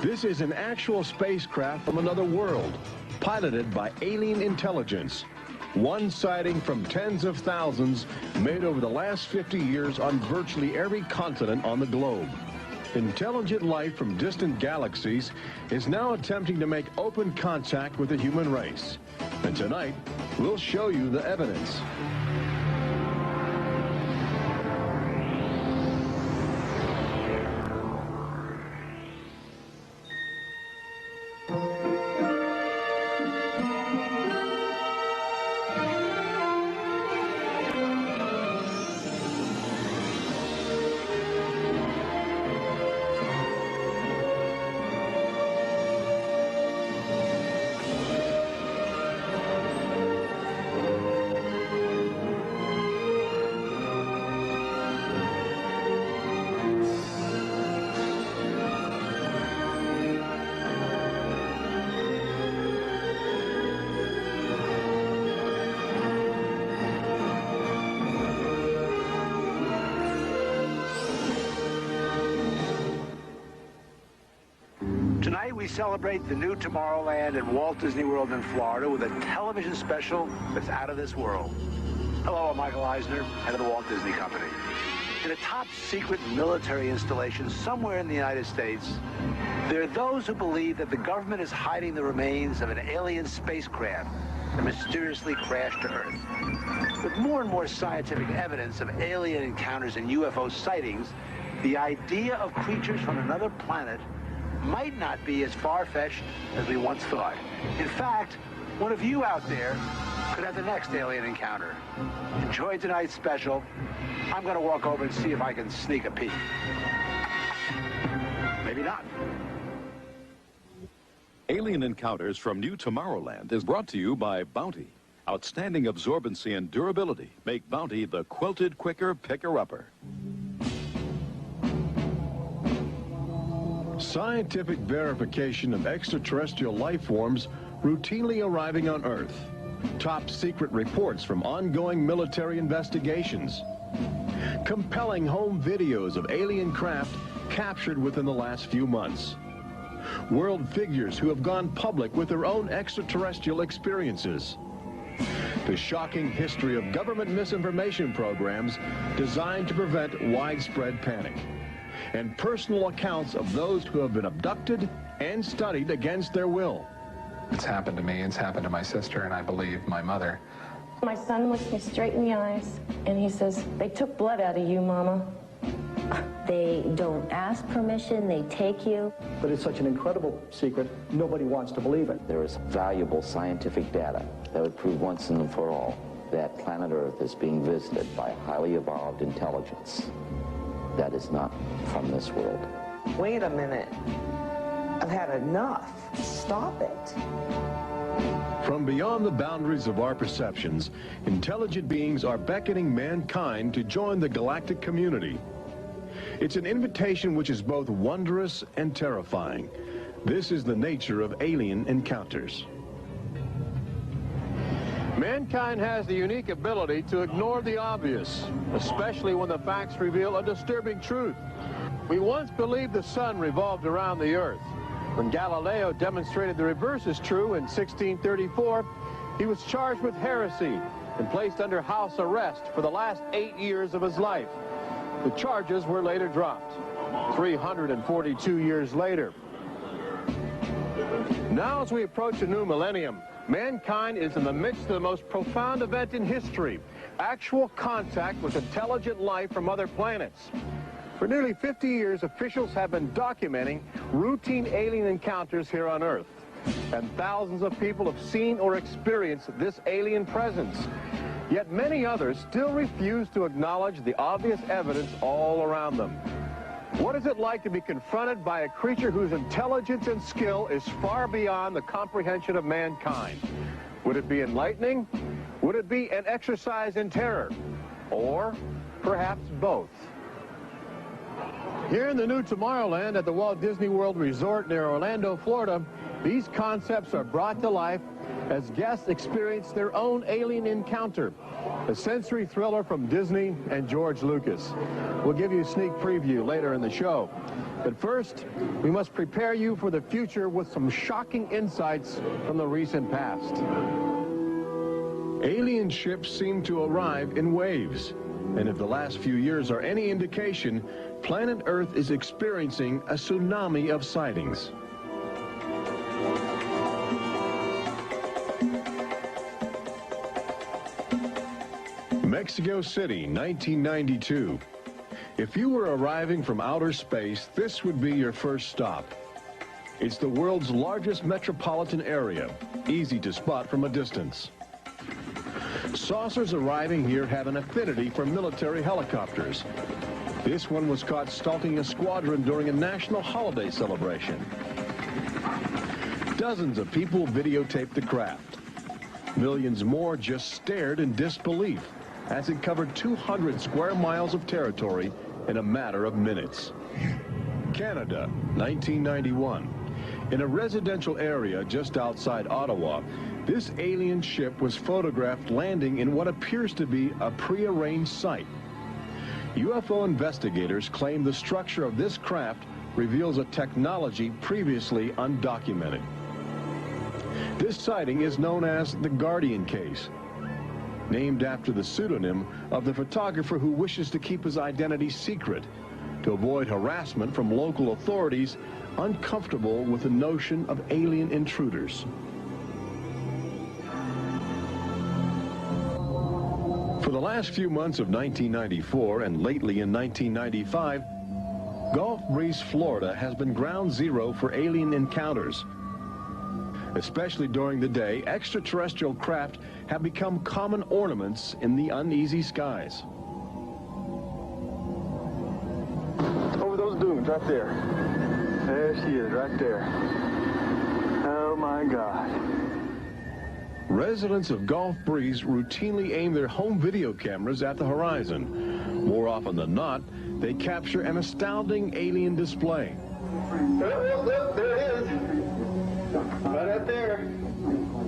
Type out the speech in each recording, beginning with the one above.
This is an actual spacecraft from another world, piloted by alien intelligence. One sighting from tens of thousands made over the last 50 years on virtually every continent on the globe. Intelligent life from distant galaxies is now attempting to make open contact with the human race. And tonight, we'll show you the evidence. Tonight we celebrate the new Tomorrowland at Walt Disney World in Florida with a television special that's out of this world. Hello, I'm Michael Eisner, head of the Walt Disney Company. In a top-secret military installation somewhere in the United States, there are those who believe that the government is hiding the remains of an alien spacecraft that mysteriously crashed to Earth. With more and more scientific evidence of alien encounters and UFO sightings, the idea of creatures from another planet might not be as far-fetched as we once thought. In fact, one of you out there could have the next alien encounter. Enjoy tonight's special. I'm going to walk over and see if I can sneak a peek. Maybe not. Alien Encounters from New Tomorrowland is brought to you by Bounty. Outstanding absorbency and durability make Bounty the quilted quicker picker-upper. Scientific verification of extraterrestrial life forms routinely arriving on Earth. Top secret reports from ongoing military investigations. Compelling home videos of alien craft captured within the last few months. World figures who have gone public with their own extraterrestrial experiences. The shocking history of government misinformation programs designed to prevent widespread panic. And personal accounts of those who have been abducted and studied against their will. It's happened to me, it's happened to my sister, and I believe my mother. My son looks me straight in the eyes, and he says, "They took blood out of you, Mama." They don't ask permission, they take you. But it's such an incredible secret, nobody wants to believe it. There is valuable scientific data that would prove once and for all that planet Earth is being visited by a highly evolved intelligence that is not from this world. Wait a minute. I've had enough. Stop it. From beyond the boundaries of our perceptions, intelligent beings are beckoning mankind to join the galactic community. It's an invitation which is both wondrous and terrifying. This is the nature of alien encounters. Mankind has the unique ability to ignore the obvious, especially when the facts reveal a disturbing truth. We once believed the sun revolved around the earth. When Galileo demonstrated the reverse is true in 1634, he was charged with heresy and placed under house arrest for the last 8 years of his life. The charges were later dropped, 342 years later. Now, as we approach a new millennium, mankind is in the midst of the most profound event in history, actual contact with intelligent life from other planets. For nearly 50 years, officials have been documenting routine alien encounters here on Earth. And thousands of people have seen or experienced this alien presence. Yet many others still refuse to acknowledge the obvious evidence all around them. What is it like to be confronted by a creature whose intelligence and skill is far beyond the comprehension of mankind? Would it be enlightening? Would it be an exercise in terror? Or perhaps both? Here in the new Tomorrowland at the Walt Disney World Resort near Orlando, Florida, these concepts are brought to life as guests experience their own alien encounter, a sensory thriller from Disney and George Lucas. We'll give you a sneak preview later in the show. But first, we must prepare you for the future with some shocking insights from the recent past. Alien ships seem to arrive in waves. And if the last few years are any indication, planet Earth is experiencing a tsunami of sightings. Mexico City, 1992. If you were arriving from outer space, this would be your first stop. It's the world's largest metropolitan area, easy to spot from a distance. Saucers arriving here have an affinity for military helicopters. This one was caught stalking a squadron during a national holiday celebration. Dozens of people videotaped the craft. Millions more just stared in disbelief as it covered 200 square miles of territory in a matter of minutes. Canada, 1991. In a residential area just outside Ottawa, this alien ship was photographed landing in what appears to be a prearranged site. UFO investigators claim the structure of this craft reveals a technology previously undocumented. This sighting is known as the Guardian case, named after the pseudonym of the photographer who wishes to keep his identity secret to avoid harassment from local authorities uncomfortable with the notion of alien intruders. For the last few months of 1994 and lately in 1995, Gulf Breeze, Florida has been ground zero for alien encounters. Especially during the day, extraterrestrial craft have become common ornaments in the uneasy skies. Over those dunes, right there. There she is, right there. Oh my God. Residents of Gulf Breeze routinely aim their home video cameras at the horizon. More often than not, they capture an astounding alien display. Look, there it is. Right up there.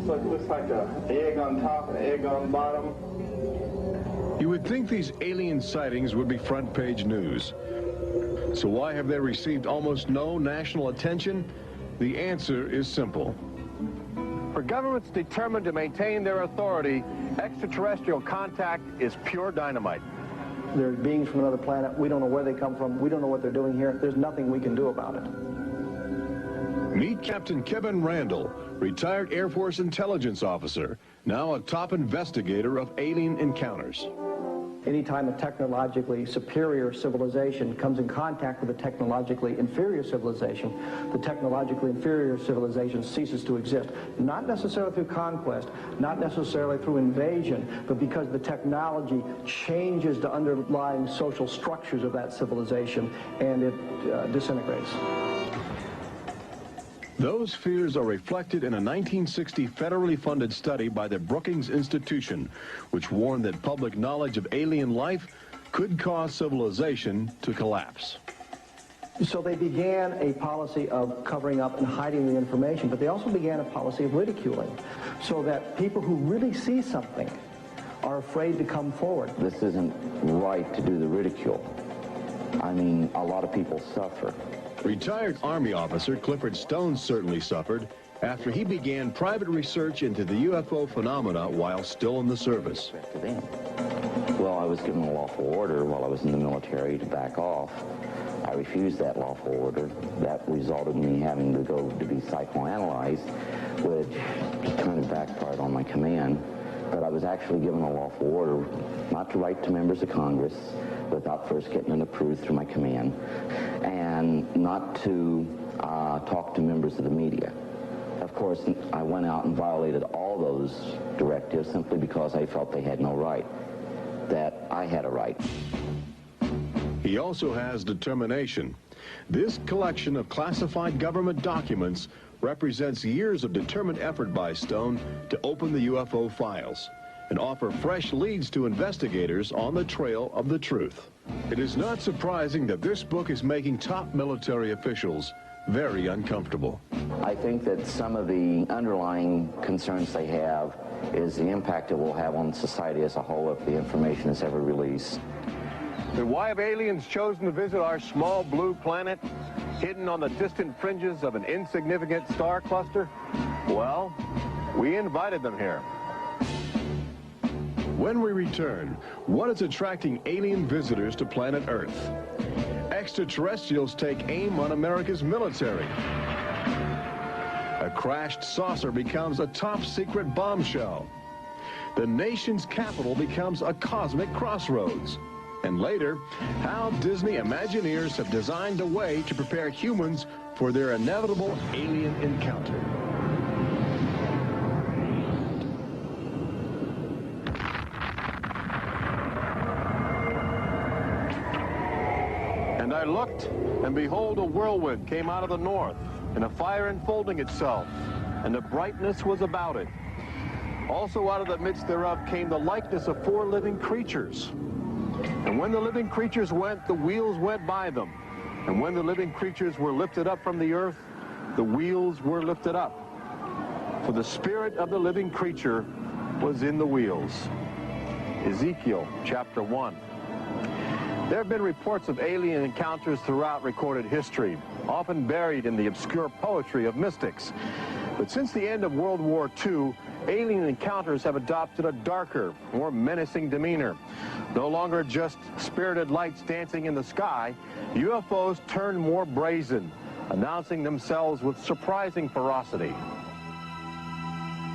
Looks like an egg on top and an egg on bottom. You would think these alien sightings would be front page news. So why have they received almost no national attention? The answer is simple. For governments determined to maintain their authority, extraterrestrial contact is pure dynamite. They're beings from another planet. We don't know where they come from. We don't know what they're doing here. There's nothing we can do about it. Meet Captain Kevin Randall, retired Air Force intelligence officer, now a top investigator of alien encounters. Anytime a technologically superior civilization comes in contact with a technologically inferior civilization, the technologically inferior civilization ceases to exist. Not necessarily through conquest, not necessarily through invasion, but because the technology changes the underlying social structures of that civilization and it disintegrates. Those fears are reflected in a 1960 federally funded study by the Brookings Institution, which warned that public knowledge of alien life could cause civilization to collapse. So they began a policy of covering up and hiding the information, but they also began a policy of ridiculing, so that people who really see something are afraid to come forward. This isn't right to do the ridicule. I mean, a lot of people suffer. Retired Army officer Clifford Stone certainly suffered after he began private research into the UFO phenomena while still in the service. Well, I was given a lawful order while I was in the military to back off. I refused that lawful order. That resulted in me having to go to be psychoanalyzed, which kind of backfired on my command. But I was actually given a lawful order not to write to members of Congress without first getting it approved through my command, and not to talk to members of the media. Of course, I went out and violated all those directives simply because I felt they had no right, that I had a right. He also has determination. This collection of classified government documents represents years of determined effort by Stone to open the UFO files and offer fresh leads to investigators on the trail of the truth. It is not surprising that this book is making top military officials very uncomfortable. I think that some of the underlying concerns they have is the impact it will have on society as a whole if the information is ever released. Then why have aliens chosen to visit our small blue planet? hidden on the distant fringes of an insignificant star cluster? Well, we invited them here. When we return, what is attracting alien visitors to planet Earth? Extraterrestrials take aim on America's military. A crashed saucer becomes a top-secret bombshell. The nation's capital becomes a cosmic crossroads. And later, how Disney Imagineers have designed a way to prepare humans for their inevitable alien encounter. And I looked, and behold, a whirlwind came out of the north, and a fire enfolding itself, and the brightness was about it. Also out of the midst thereof came the likeness of 4 living creatures. And when the living creatures went, the wheels went by them. And when the living creatures were lifted up from the earth, the wheels were lifted up. For the spirit of the living creature was in the wheels. Ezekiel chapter 1. There have been reports of alien encounters throughout recorded history, often buried in the obscure poetry of mystics. But since the end of World War II, alien encounters have adopted a darker, more menacing demeanor. No longer just spirited lights dancing in the sky, UFOs turn more brazen, announcing themselves with surprising ferocity.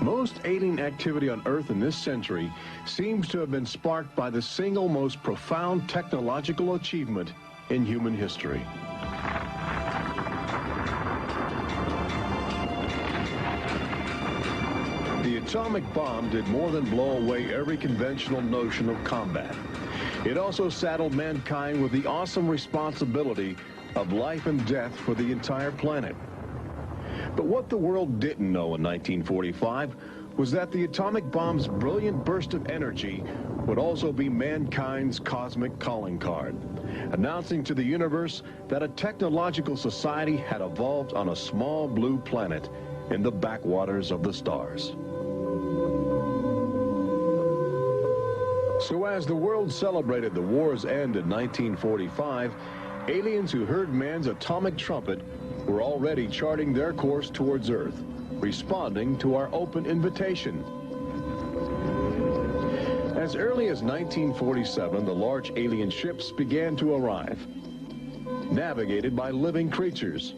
Most alien activity on Earth in this century seems to have been sparked by the single most profound technological achievement in human history. The atomic bomb did more than blow away every conventional notion of combat. It also saddled mankind with the awesome responsibility of life and death for the entire planet. But what the world didn't know in 1945 was that the atomic bomb's brilliant burst of energy would also be mankind's cosmic calling card, announcing to the universe that a technological society had evolved on a small blue planet in the backwaters of the stars. So as the world celebrated the war's end in 1945, aliens who heard man's atomic trumpet were already charting their course towards Earth, responding to our open invitation. As early as 1947, the large alien ships began to arrive, navigated by living creatures.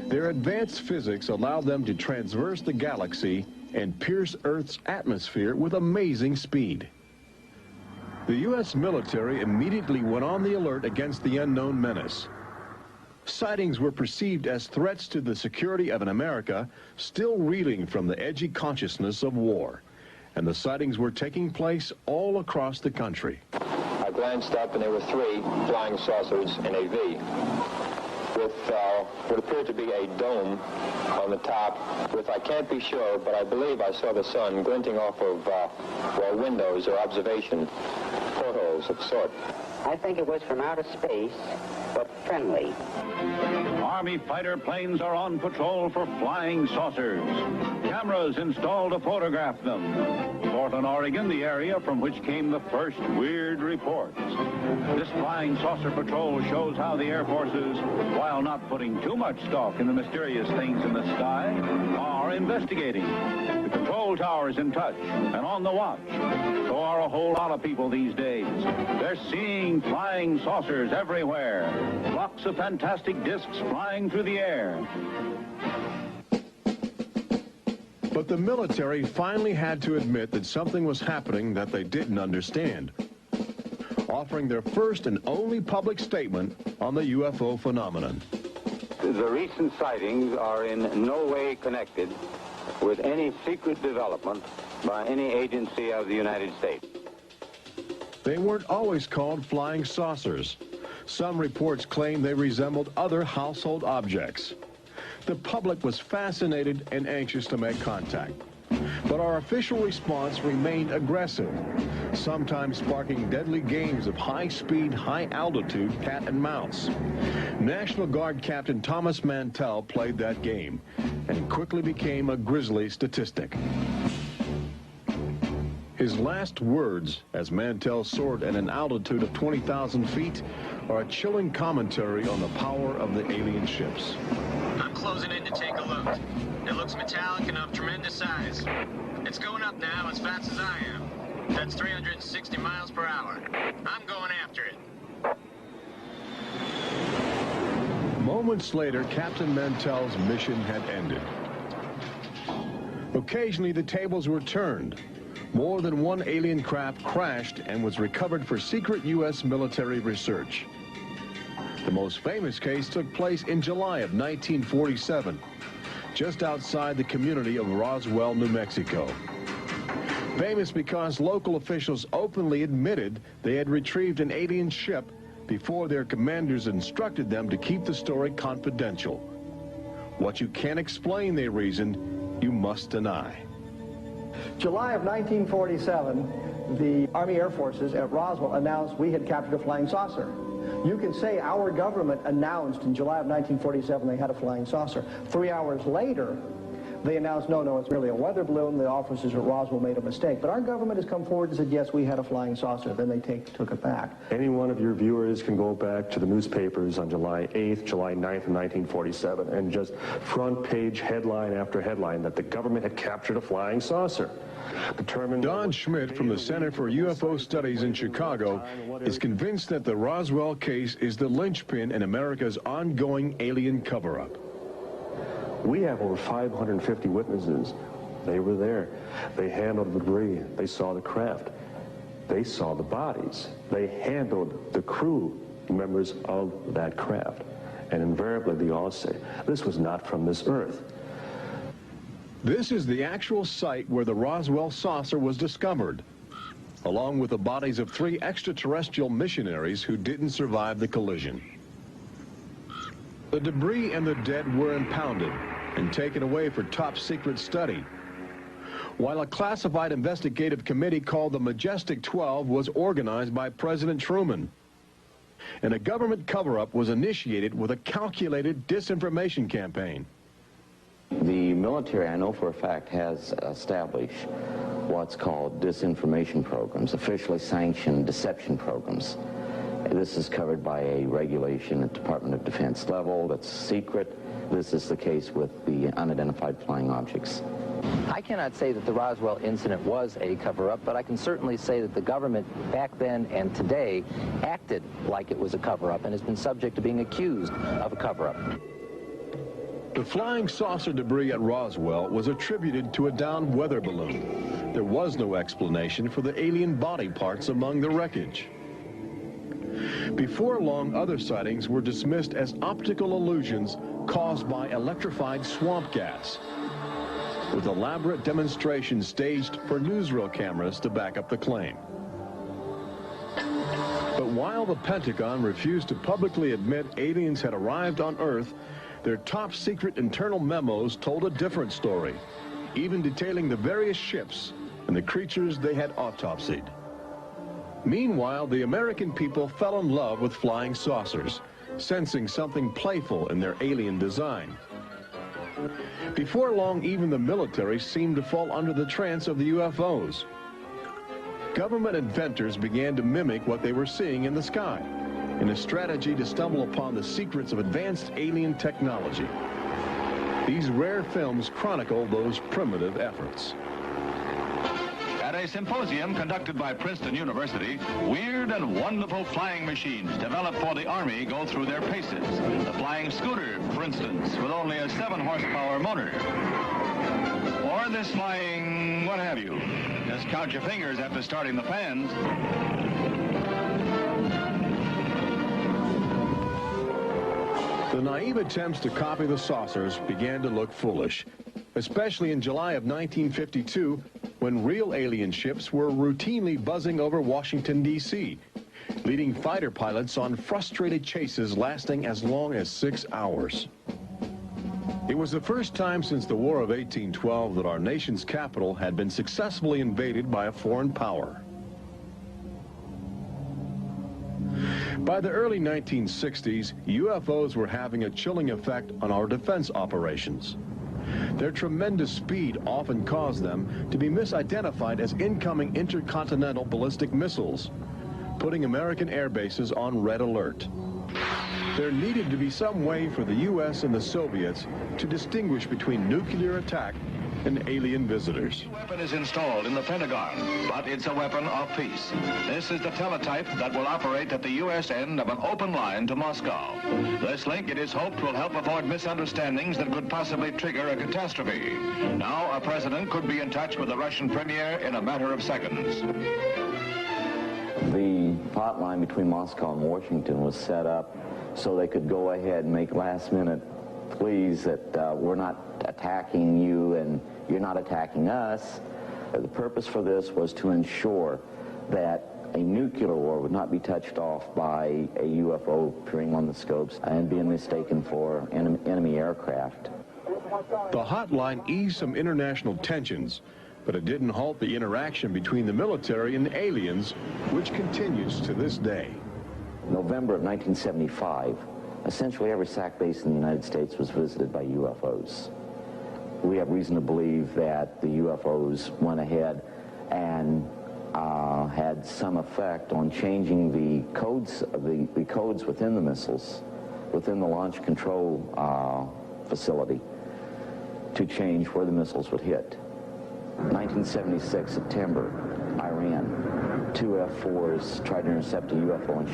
Their advanced physics allowed them to traverse the galaxy and pierce Earth's atmosphere with amazing speed. The U.S. military immediately went on the alert against the unknown menace. Sightings were perceived as threats to the security of an America still reeling from the edgy consciousness of war. And the sightings were taking place all across the country. I glanced up and there were 3 flying saucers in a V with what appeared to be a dome on the top with, I can't be sure, but I believe I saw the sun glinting off of windows or observation portholes of sort. I think it was from outer space, but friendly. Army fighter planes are on patrol for flying saucers. Cameras installed to photograph them. Portland, Oregon, the area from which came the first weird reports. This flying saucer patrol shows how the Air Forces, while not putting too much stock in the mysterious things in the sky, are investigating. The control tower's in touch and on the watch. So are a whole lot of people these days. They're seeing flying saucers everywhere. Blocks of fantastic discs flying through the air. But the military finally had to admit that something was happening that they didn't understand, offering their first and only public statement on the UFO phenomenon. The recent sightings are in no way connected with any secret development by any agency of the United States. They weren't always called flying saucers. Some reports claim they resembled other household objects. The public was fascinated and anxious to make contact. But our official response remained aggressive, sometimes sparking deadly games of high-speed, high-altitude cat and mouse. National Guard Captain Thomas Mantell played that game and quickly became a grisly statistic. His last words, as Mantell soared at an altitude of 20,000 feet, are a chilling commentary on the power of the alien ships. I'm closing in to take a look. It looks metallic and of tremendous size. It's going up now as fast as I am. That's 360 miles per hour. I'm going after it. Moments later, Captain Mantell's mission had ended. Occasionally, the tables were turned. More than one alien craft crashed and was recovered for secret U.S. military research. The most famous case took place in July of 1947, just outside the community of Roswell, New Mexico. Famous because local officials openly admitted they had retrieved an alien ship before their commanders instructed them to keep the story confidential. What you can't explain, they reasoned, you must deny. July of 1947, the Army Air Forces at Roswell announced we had captured a flying saucer. You can say our government announced in July of 1947 they had a flying saucer. 3 hours later, they announced, no, it's really a weather balloon. The officers at Roswell made a mistake. But our government has come forward and said, yes, we had a flying saucer. Then they took it back. Any one of your viewers can go back to the newspapers on July 8th, July 9th of 1947, and just front page headline after headline that the government had captured a flying saucer. Don Schmidt from the Center for UFO Studies in Chicago is convinced that the Roswell case is the linchpin in America's ongoing alien cover-up. We have over 550 witnesses. They were there. They handled the debris. They saw the craft. They saw the bodies. They handled the crew members of that craft. And invariably, they all say, this was not from this earth. This is the actual site where the Roswell saucer was discovered, along with the bodies of 3 extraterrestrial missionaries who didn't survive the collision. The debris and the dead were impounded and taken away for top-secret study, while a classified investigative committee called the Majestic 12 was organized by President Truman. And a government cover-up was initiated with a calculated disinformation campaign. The military, I know for a fact, has established what's called disinformation programs, officially sanctioned deception programs. This is covered by a regulation at Department of Defense level that's secret. This is the case with the unidentified flying objects. I cannot say that the Roswell incident was a cover-up, but I can certainly say that the government back then and today acted like it was a cover-up and has been subject to being accused of a cover-up. The flying saucer debris at Roswell was attributed to a downed weather balloon. There was no explanation for the alien body parts among the wreckage. Before long, other sightings were dismissed as optical illusions caused by electrified swamp gas, with elaborate demonstrations staged for newsreel cameras to back up the claim. But while the Pentagon refused to publicly admit aliens had arrived on Earth, their top-secret internal memos told a different story, even detailing the various ships and the creatures they had autopsied. Meanwhile, the American people fell in love with flying saucers, sensing something playful in their alien design. Before long, even the military seemed to fall under the trance of the UFOs. Government inventors began to mimic what they were seeing in the sky, in a strategy to stumble upon the secrets of advanced alien technology. These rare films chronicle those primitive efforts. At a symposium conducted by Princeton University, weird and wonderful flying machines developed for the Army go through their paces. The flying scooter, for instance, with only a 7-horsepower motor. Or this flying what have you. Just count your fingers after starting the fans. The naive attempts to copy the saucers began to look foolish, especially in July of 1952, when real alien ships were routinely buzzing over Washington, D.C., leading fighter pilots on frustrated chases lasting as long as 6 hours. It was the first time since the War of 1812 that our nation's capital had been successfully invaded by a foreign power. By the early 1960s, UFOs were having a chilling effect on our defense operations. Their tremendous speed often caused them to be misidentified as incoming intercontinental ballistic missiles, putting American air bases on red alert. There needed to be some way for the U.S. and the Soviets to distinguish between nuclear attack and alien visitors. The weapon is installed in the Pentagon, but it's a weapon of peace. This is the teletype that will operate at the U.S. end of an open line to Moscow. This link, it is hoped, will help avoid misunderstandings that could possibly trigger a catastrophe. Now, a president could be in touch with the Russian premier in a matter of seconds. The hotline between Moscow and Washington was set up so they could go ahead and make last-minute pleas that we're not attacking you and you're not attacking us. The purpose for this was to ensure that a nuclear war would not be touched off by a UFO appearing on the scopes and being mistaken for enemy aircraft. The hotline eased some international tensions, but it didn't halt the interaction between the military and the aliens, which continues to this day. November of 1975, essentially every SAC base in the United States was visited by UFOs. We have reason to believe that the UFOs went ahead and had some effect on changing the codes within the missiles, within the launch control facility, to change where the missiles would hit. 1976, September, Iran. 2 F-4s tried to intercept a UFO and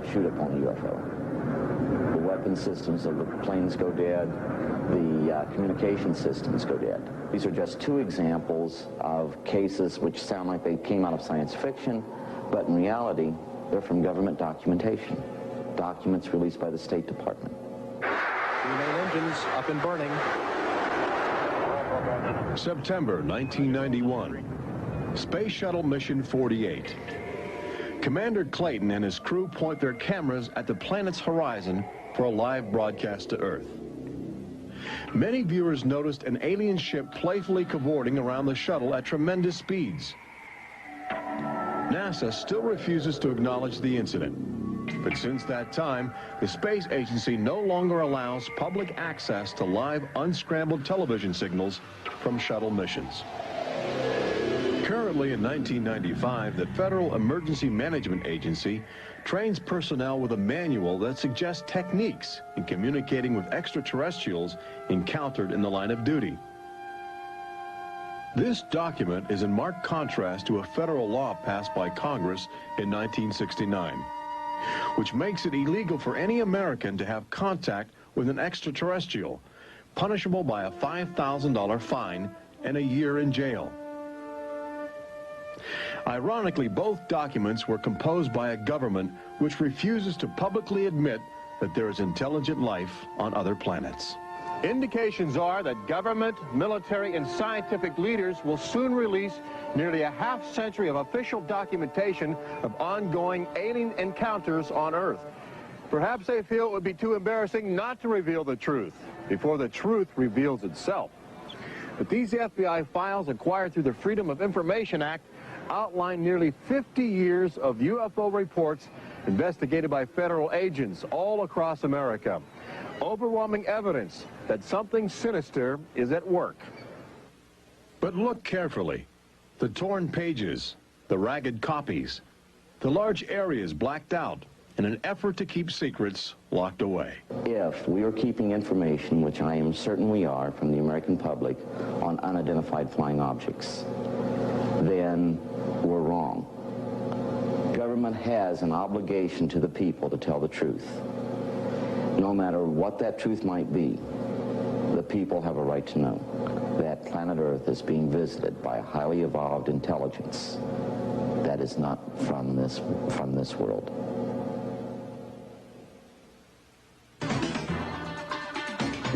shoot upon the UFO. The weapon systems of the planes go dead. The communication systems go dead. These are just 2 examples of cases which sound like they came out of science fiction, but in reality, they're from government documentation. Documents released by the State Department. 3 main engines up and burning. September 1991. Space Shuttle Mission 48. Commander Clayton and his crew point their cameras at the planet's horizon for a live broadcast to Earth. Many viewers noticed an alien ship playfully cavorting around the shuttle at tremendous speeds. NASA still refuses to acknowledge the incident. But since that time, the space agency no longer allows public access to live unscrambled television signals from shuttle missions. Currently in 1995, the Federal Emergency Management Agency trains personnel with a manual that suggests techniques in communicating with extraterrestrials encountered in the line of duty. This document is in marked contrast to a federal law passed by Congress in 1969, which makes it illegal for any American to have contact with an extraterrestrial, punishable by a $5,000 fine and a year in jail. Ironically, both documents were composed by a government which refuses to publicly admit that there is intelligent life on other planets. Indications are that government, military, and scientific leaders will soon release nearly a half-century of official documentation of ongoing alien encounters on Earth. Perhaps they feel it would be too embarrassing not to reveal the truth before the truth reveals itself. But these FBI files acquired through the Freedom of Information Act outline nearly 50 years of UFO reports investigated by federal agents all across America. Overwhelming evidence that something sinister is at work. But look carefully. The torn pages, the ragged copies, the large areas blacked out in an effort to keep secrets locked away. If we are keeping information, which I am certain we are, from the American public on unidentified flying objects, then we're wrong. Government has an obligation to the people to tell the truth. No matter what that truth might be, the people have a right to know that planet Earth is being visited by a highly evolved intelligence that is not from this world.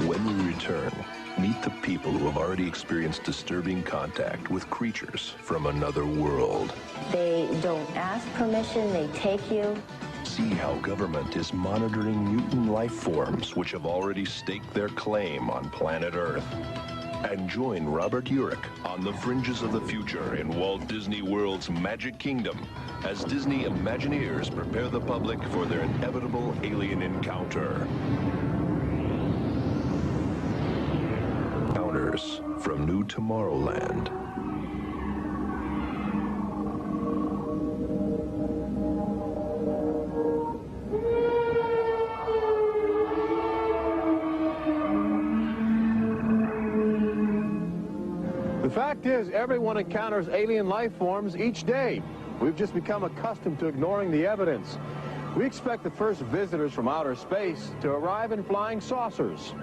When we return, meet the people who have already experienced disturbing contact with creatures from another world. They don't ask permission, they take you. See how government is monitoring mutant life forms which have already staked their claim on planet Earth. And join Robert Urich on the fringes of the future in Walt Disney World's Magic Kingdom as Disney Imagineers prepare the public for their inevitable alien encounter. Visitors from New Tomorrowland. The fact is, everyone encounters alien life forms each day. We've just become accustomed to ignoring the evidence. We expect the first visitors from outer space to arrive in flying saucers.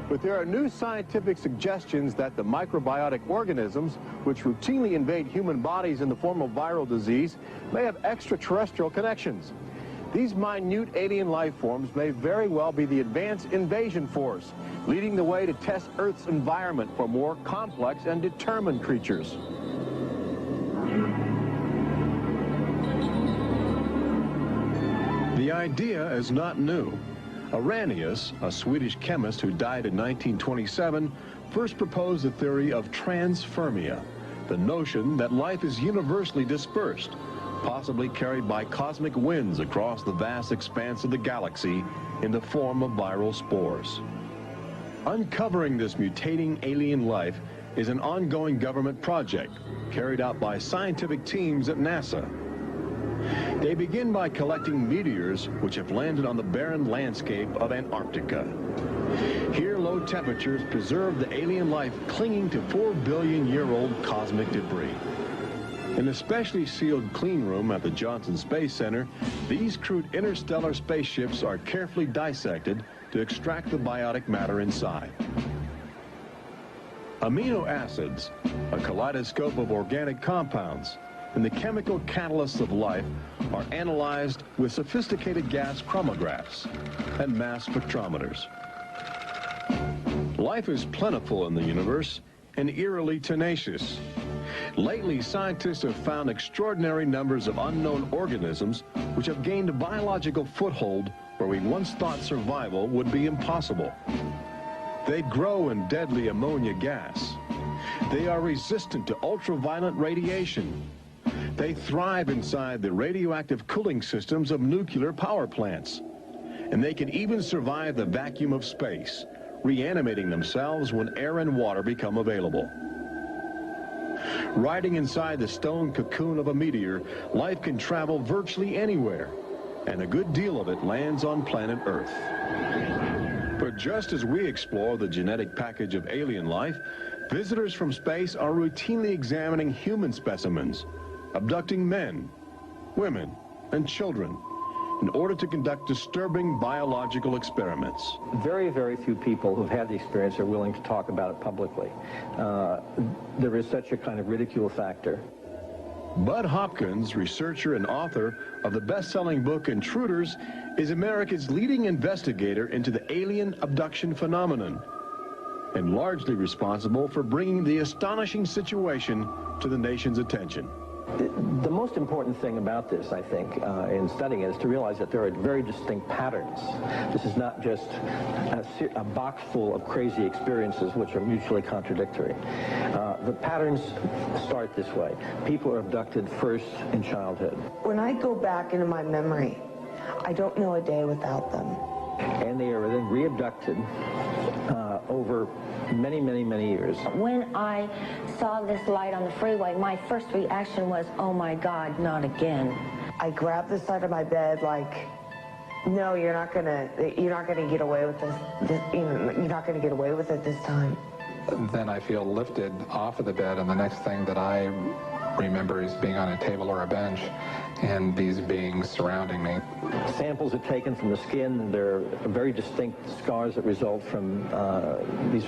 But there are new scientific suggestions that the microbiotic organisms, which routinely invade human bodies in the form of viral disease, may have extraterrestrial connections. These minute alien life forms may very well be the advanced invasion force, leading the way to test Earth's environment for more complex and determined creatures. The idea is not new. Arrhenius, a Swedish chemist who died in 1927, first proposed the theory of transfermia, the notion that life is universally dispersed, possibly carried by cosmic winds across the vast expanse of the galaxy in the form of viral spores. Uncovering this mutating alien life is an ongoing government project carried out by scientific teams at NASA. They begin by collecting meteors which have landed on the barren landscape of Antarctica. Here, low temperatures preserve the alien life clinging to 4-billion-year-old cosmic debris. In a specially sealed clean room at the Johnson Space Center, these crude interstellar spaceships are carefully dissected to extract the biotic matter inside. Amino acids, a kaleidoscope of organic compounds, and the chemical catalysts of life are analyzed with sophisticated gas chromographs and mass spectrometers. Life is plentiful in the universe and eerily tenacious. Lately, scientists have found extraordinary numbers of unknown organisms which have gained a biological foothold where we once thought survival would be impossible. They grow in deadly ammonia gas. They are resistant to ultraviolet radiation. They thrive inside the radioactive cooling systems of nuclear power plants. And they can even survive the vacuum of space, reanimating themselves when air and water become available. Riding inside the stone cocoon of a meteor, life can travel virtually anywhere, and a good deal of it lands on planet Earth. But just as we explore the genetic package of alien life, visitors from space are routinely examining human specimens, abducting men, women, and children in order to conduct disturbing biological experiments. Very, very few people who've had the experience are willing to talk about it publicly. There is such a kind of ridicule factor. Bud Hopkins, researcher and author of the best-selling book Intruders, is America's leading investigator into the alien abduction phenomenon and largely responsible for bringing the astonishing situation to the nation's attention. The most important thing about this, I think, in studying it is to realize that there are very distinct patterns. This is not just a box full of crazy experiences which are mutually contradictory. The patterns start this way. People are abducted first in childhood. When I go back into my memory, I don't know a day without them. And they are then re-abducted over many, many, many years. When I saw this light on the freeway, my first reaction was, oh my God, not again. I grabbed the side of my bed like, no, you're not gonna get away with this. You're not gonna get away with it this time. Then I feel lifted off of the bed, and the next thing that I remember is being on a table or a bench and these beings surrounding me. Samples are taken from the skin. There are very distinct scars that result from these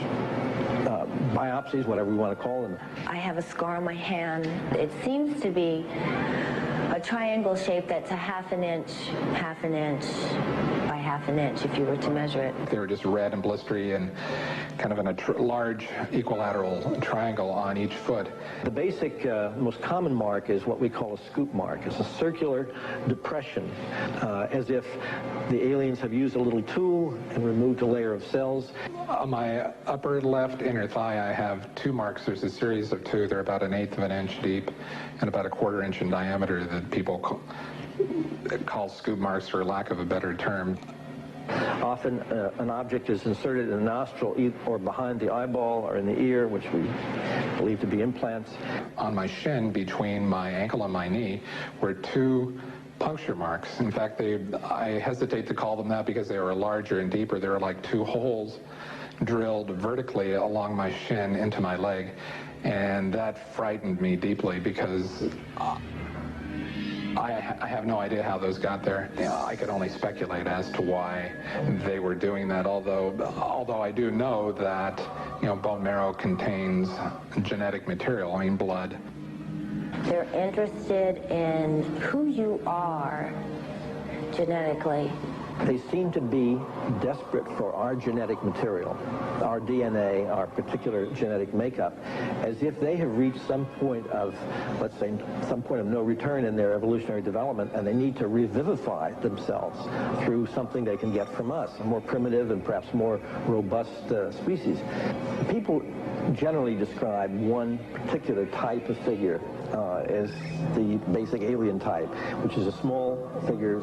biopsies, whatever we want to call them. I have a scar on my hand. It seems to be a triangle shape that's a half an inch by half an inch if you were to measure it. They were just red and blistery and kind of in a large equilateral triangle on each foot. The basic, most common mark is what we call a scoop mark. It's a circular depression, as if the aliens have used a little tool and removed a layer of cells. On my upper left inner thigh, I have two marks. There's a series of two. They're about 1/8 of an inch deep and about 1/4 inch in diameter that people call scoop marks, for lack of a better term. Often an object is inserted in the nostril or behind the eyeball or in the ear, which we believe to be implants. On my shin, between my ankle and my knee, were 2 puncture marks. In fact, I hesitate to call them that because they were larger and deeper. They were like 2 holes drilled vertically along my shin into my leg, and that frightened me deeply because I have no idea how those got there. I could only speculate as to why they were doing that, although I do know that, bone marrow contains genetic material, blood. They're interested in who you are genetically. They seem to be desperate for our genetic material, our DNA, our particular genetic makeup, as if they have reached some point of, let's say, some point of no return in their evolutionary development, and they need to revivify themselves through something they can get from us, a more primitive and perhaps more robust species. People generally describe one particular type of figure as the basic alien type, which is a small figure,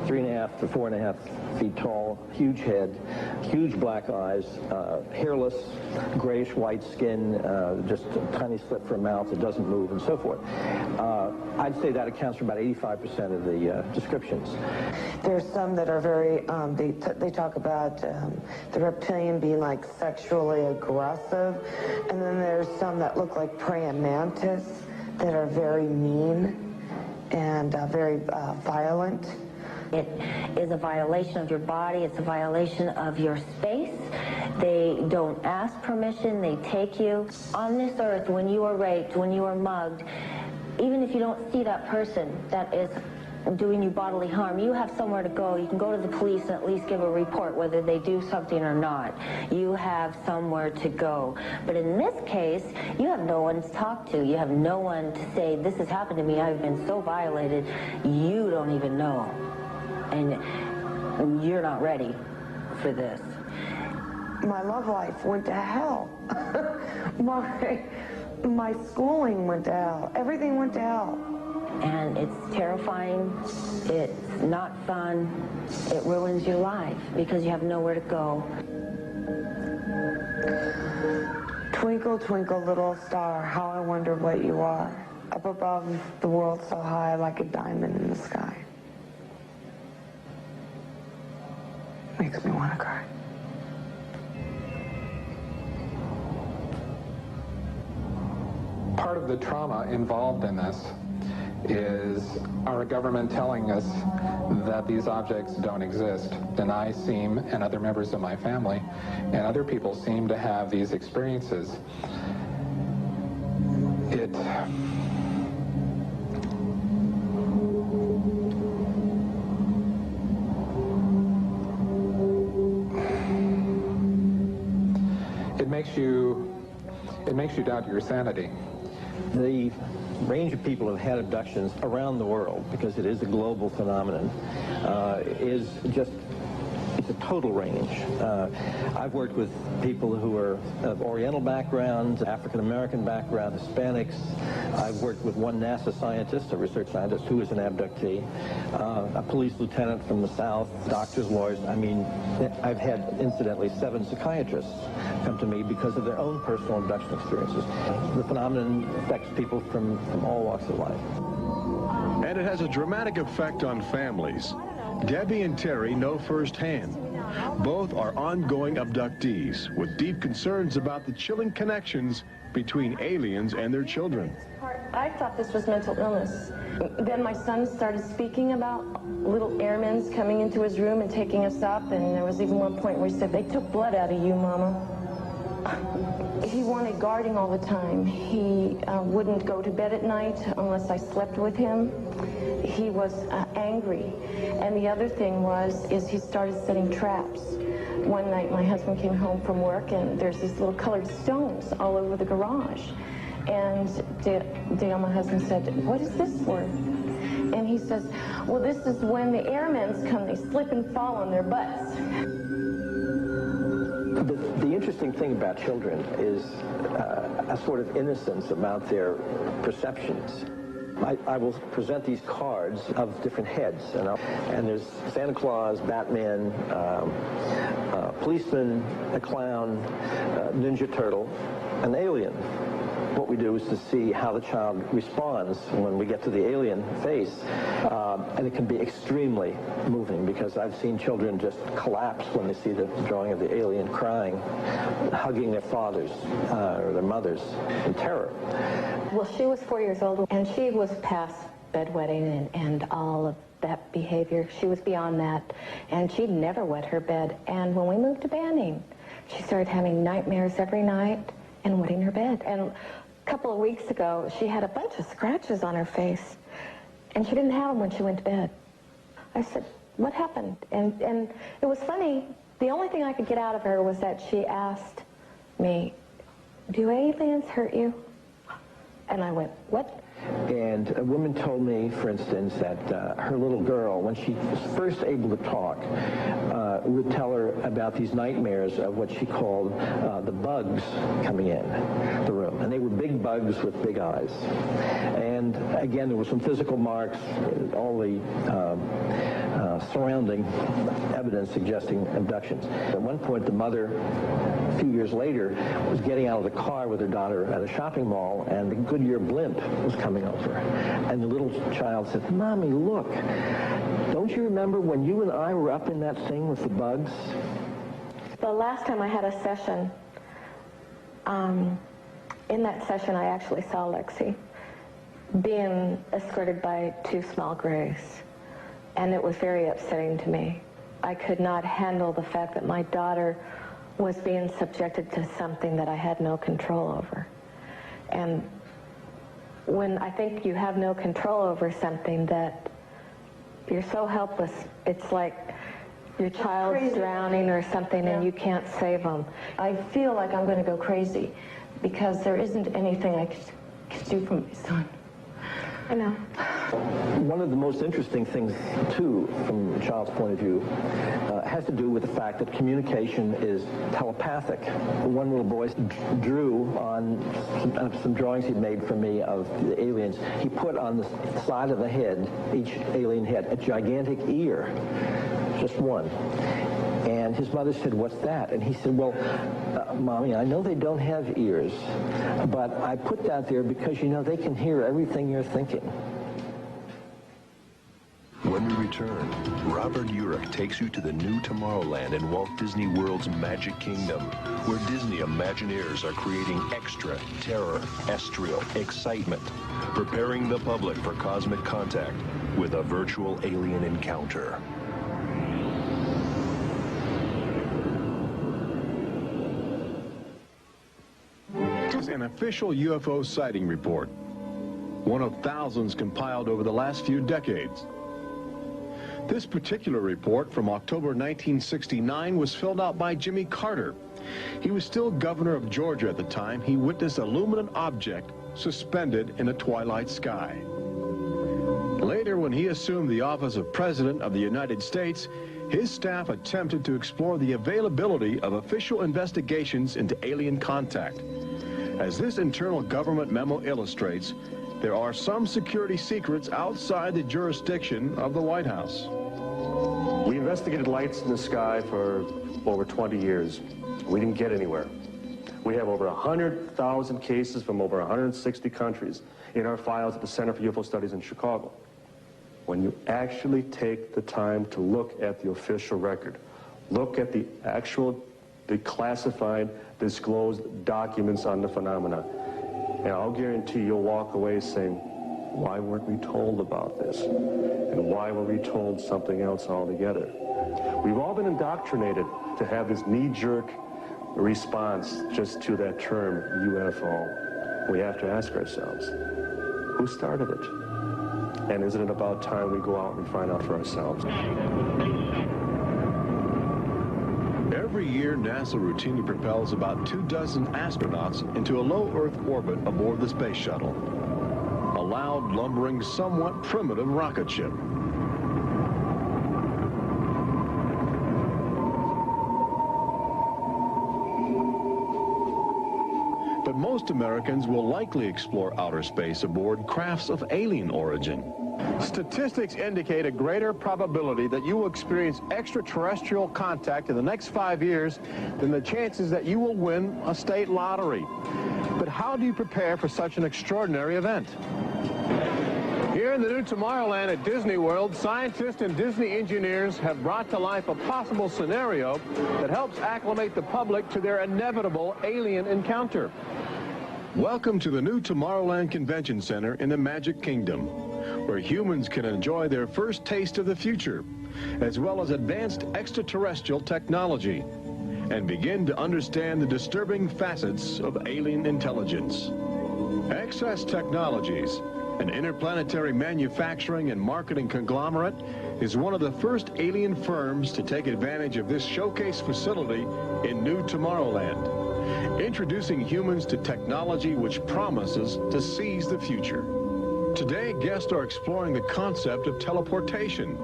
3.5 to 4.5 feet tall, huge head, huge black eyes, hairless, grayish-white skin, just a tiny slit for a mouth that doesn't move, and so forth. I'd say that accounts for about 85% of the descriptions. There's some that are very, they talk about the reptilian being like sexually aggressive, and then there's some that look like praying mantis that are very mean and very violent. It is a violation of your body. It's a violation of your space. They don't ask permission. They take you. On this earth, when you are raped, when you are mugged, even if you don't see that person that is doing you bodily harm, you have somewhere to go. You can go to the police and at least give a report whether they do something or not. You have somewhere to go. But in this case, you have no one to talk to. You have no one to say, this has happened to me. I've been so violated. You don't even know. And you're not ready for this. My love life went to hell. My schooling went to hell. Everything went to hell. And it's terrifying, it's not fun, it ruins your life because you have nowhere to go. Twinkle, twinkle, little star, how I wonder what you are. Up above the world so high like a diamond in the sky. Makes me want to cry. Part of the trauma involved in this is our government telling us that these objects don't exist. And I seem, and other members of my family, and other people seem to have these experiences. It makes you doubt your sanity. The range of people who have had abductions around the world, because it is a global phenomenon, is just, it's a total range. I've worked with people who are of Oriental backgrounds, African-American background, Hispanics. I've worked with one NASA scientist, a research scientist, who is an abductee, a police lieutenant from the South, doctors, lawyers. I mean, I've had, incidentally, 7 psychiatrists come to me because of their own personal abduction experiences. The phenomenon affects people from all walks of life. And it has a dramatic effect on families. Debbie and Terry know firsthand. Both are ongoing abductees with deep concerns about the chilling connections between aliens and their children. I thought this was mental illness. Then my son started speaking about little airmen coming into his room and taking us up, and there was even one point where he said, "They took blood out of you, Mama." He wanted guarding all the time. He wouldn't go to bed at night unless I slept with him. He was angry. And the other thing is he started setting traps. One night my husband came home from work and there's these little colored stones all over the garage. And Dale, my husband, said, "What is this for?" And he says, "Well, this is when the airmen come, they slip and fall on their butts." The interesting thing about children is a sort of innocence about their perceptions. I will present these cards of different heads, and there's Santa Claus, Batman, policeman, a clown, Ninja Turtle, an alien. What we do is to see how the child responds when we get to the alien face, and it can be extremely moving, because I've seen children just collapse when they see the drawing of the alien, crying, hugging their fathers or their mothers in terror. Well, she was 4 years old, and she was past bedwetting and all of that behavior. She was beyond that, and she'd never wet her bed. And when we moved to Banning, she started having nightmares every night and wetting her bed. And a couple of weeks ago, she had a bunch of scratches on her face, and she didn't have them when she went to bed. I said, what happened? And it was funny. The only thing I could get out of her was that she asked me, do aliens hurt you? And I went, what? And a woman told me, for instance, that her little girl, when she was first able to talk, would tell her about these nightmares of what she called the bugs coming in the room. And they were big bugs with big eyes. And again, there were some physical marks, all the surrounding evidence suggesting abductions. At one point, the mother, a few years later, was getting out of the car with her daughter at a shopping mall, and the Goodyear blimp was coming over. And the little child said, Mommy, look, don't you remember when you and I were up in that thing with the bugs? The last time I had a session, in that session I actually saw Lexi being escorted by two small grays. And it was very upsetting to me. I could not handle the fact that my daughter was being subjected to something that I had no control over. And when I think you have no control over something, that you're so helpless, it's like your child's drowning or something, and you can't save them. I feel like I'm going to go crazy because there isn't anything I could do for my son. I know. One of the most interesting things, too, from a child's point of view, has to do with the fact that communication is telepathic. One little boy drew on some drawings he'd made for me of the aliens. He put on the side of the head, each alien head, a gigantic ear, just one. And his mother said, what's that? And he said, well, Mommy, I know they don't have ears, but I put that there because, you know, they can hear everything you're thinking. When we return, Robert Urich takes you to the new Tomorrowland in Walt Disney World's Magic Kingdom, where Disney Imagineers are creating extra terror, estrial excitement, preparing the public for cosmic contact with a virtual alien encounter. An official UFO sighting report, one of thousands compiled over the last few decades. This particular report from October 1969 was filled out by Jimmy Carter. He was still governor of Georgia at the time. He witnessed a luminous object suspended in a twilight sky. Later, when he assumed the office of President of the United States, his staff attempted to explore the availability of official investigations into alien contact. As this internal government memo illustrates, there are some security secrets outside the jurisdiction of the White House. We investigated lights in the sky for over 20 years. We didn't get anywhere. We have over 100,000 cases from over 160 countries in our files at the Center for UFO Studies in Chicago. When you actually take the time to look at the official record, look at the actual classified, disclosed documents on the phenomena, and I'll guarantee you'll walk away saying, why weren't we told about this? And why were we told something else altogether? We've all been indoctrinated to have this knee-jerk response just to that term, UFO. We have to ask ourselves, who started it? And isn't it about time we go out and find out for ourselves? Every year, NASA routinely propels about 24 astronauts into a low Earth orbit aboard the space shuttle, a loud, lumbering, somewhat primitive rocket ship. But but most Americans will likely explore outer space aboard crafts of alien origin. Statistics indicate a greater probability that you will experience extraterrestrial contact in the next 5 years than the chances that you will win a state lottery. But how do you prepare for such an extraordinary event? Here in the new Tomorrowland at Disney World, scientists and Disney engineers have brought to life a possible scenario that helps acclimate the public to their inevitable alien encounter. Welcome to the new Tomorrowland Convention Center in the Magic Kingdom, where humans can enjoy their first taste of the future, as well as advanced extraterrestrial technology, and begin to understand the disturbing facets of alien intelligence. XS Technologies, an interplanetary manufacturing and marketing conglomerate, is one of the first alien firms to take advantage of this showcase facility in New Tomorrowland, introducing humans to technology which promises to seize the future. Today, guests are exploring the concept of teleportation,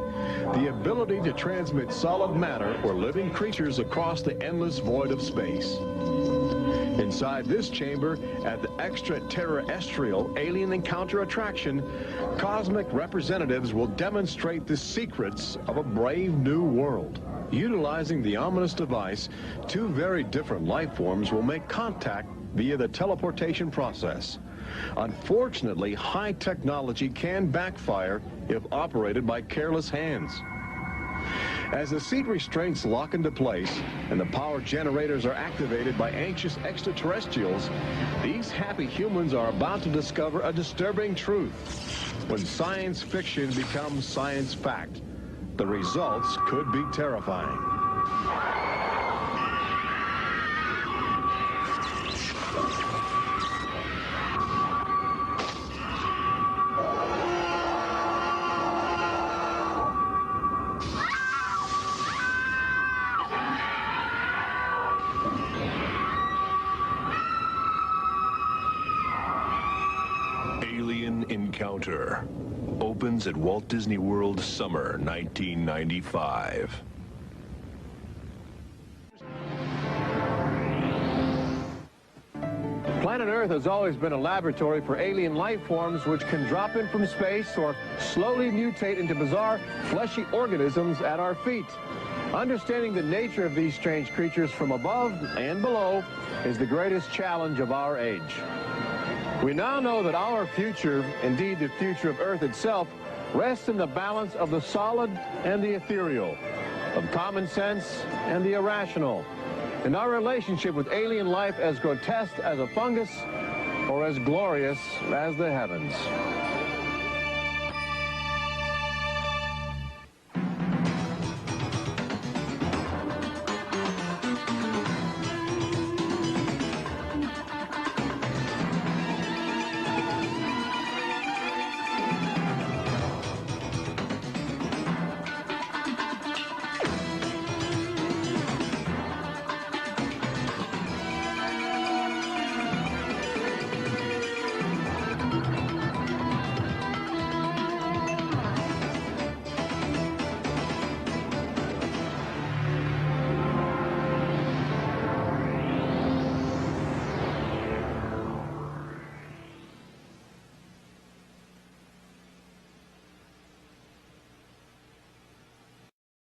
the ability to transmit solid matter or living creatures across the endless void of space. Inside this chamber, at the extraterrestrial alien encounter attraction, cosmic representatives will demonstrate the secrets of a brave new world. Utilizing the ominous device, two very different life forms will make contact via the teleportation process. Unfortunately, high technology can backfire if operated by careless hands. As the seat restraints lock into place and the power generators are activated by anxious extraterrestrials, these happy humans are about to discover a disturbing truth. When science fiction becomes science fact, the results could be terrifying. Encounter opens at Walt Disney World summer 1995. Planet Earth has always been a laboratory for alien life forms which can drop in from space or slowly mutate into bizarre fleshy organisms at our feet. Understanding the nature of these strange creatures from above and below is the greatest challenge of our age. We now know that our future, indeed the future of Earth itself, rests in the balance of the solid and the ethereal, of common sense and the irrational, in our relationship with alien life as grotesque as a fungus or as glorious as the heavens.